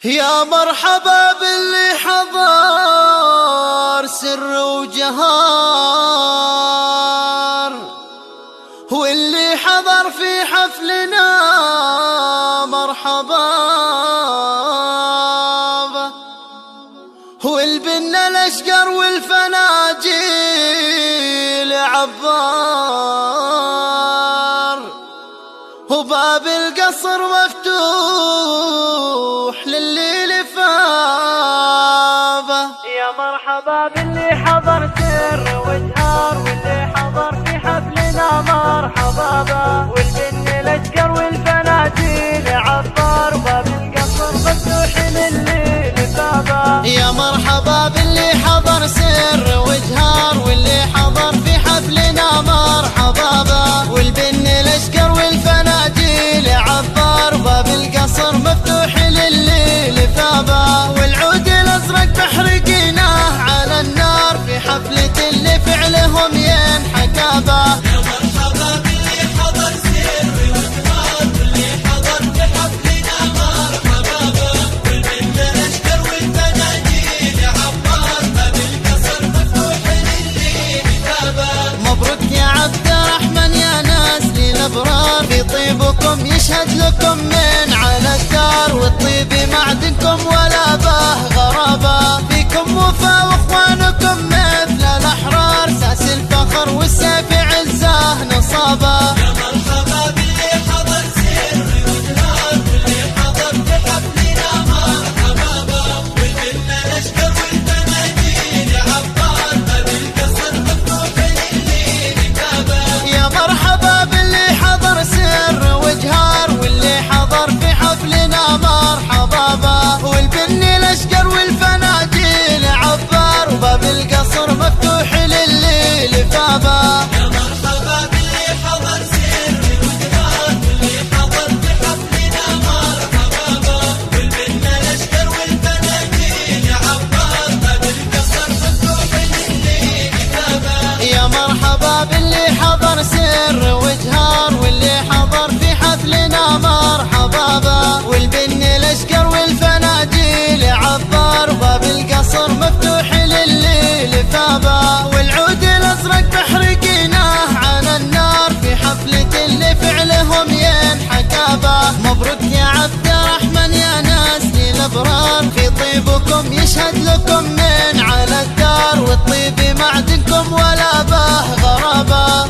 يا مرحبا باللي حضر سر وجهار، واللي حضر في حفلنا مرحبا به، والبنا الاشقر والفناجيل عبار، وباب القصر مفتوح للي لفابه. يا مرحبا باللي حضر سر وجهار، واللي حضر في حفلنا مرحبا به، والبن الاشقر والفناجيل عبار، باب القصر مفتوح للي لفابه. يا مرحبا باللي حضر سر وجهار، واللي حضر في حفلنا مرحبا به، والبن الاشقر والفناجيل عبار، باب القصر مفتوح للي لفابه، والعود الازرق محرقينه على النار في حفلة اللي فعلهم ينحكى به. يا مرحبا باللي حضر سر وجهار، واللي حضر في حفلنا مرحبا به، والبن الاشقر والفناجيل عبار، باب القصر مفتوح للي لفابه. مبروك يا عبد الرحمن يا ناس للابرار، في طيبكم يشهد لكم من على الدار، والطيب معدنكم ولا به غرابه، فيكم وفا واخوانكم مثل الاحرار، ساس الفخر والسيف عزه نصابه. يا مرحبا باللي حضر سر وجهار، واللي حضر في حفلنا مرحبا به، والبن الاشقر والفناجيل عبار، باب القصر مفتوح للي لفابه. يا مرحبا باللي حضر سر وجهار، واللي حضر في حفلنا مرحبا به، والبن الاشقر والفناجيل عبار، وباب القصر مفتوح للي لفابه. يا مرحبا باللي حضر سر وجهار، واللي حضر في حفلنا مرحبا به، والبن الاشقر والفناجيل عبار، باب القصر مفتوح للي لفابه. يا مرحبا باللي حضر سر وجهار، واللي حضر في حفلنا مرحبا به، والبن الاشقر والفناجيل عبار، وباب القصر مفتوح للي لفابه، والعود الازرق محرقينه على النار في حفلة اللي فعلهم ينحكى به. مبروك يا عبد الرحمن يا ناس للابرار، في طيبكم يشهد لكم من على الدار، والطيب معدنكم ولا به غرابه،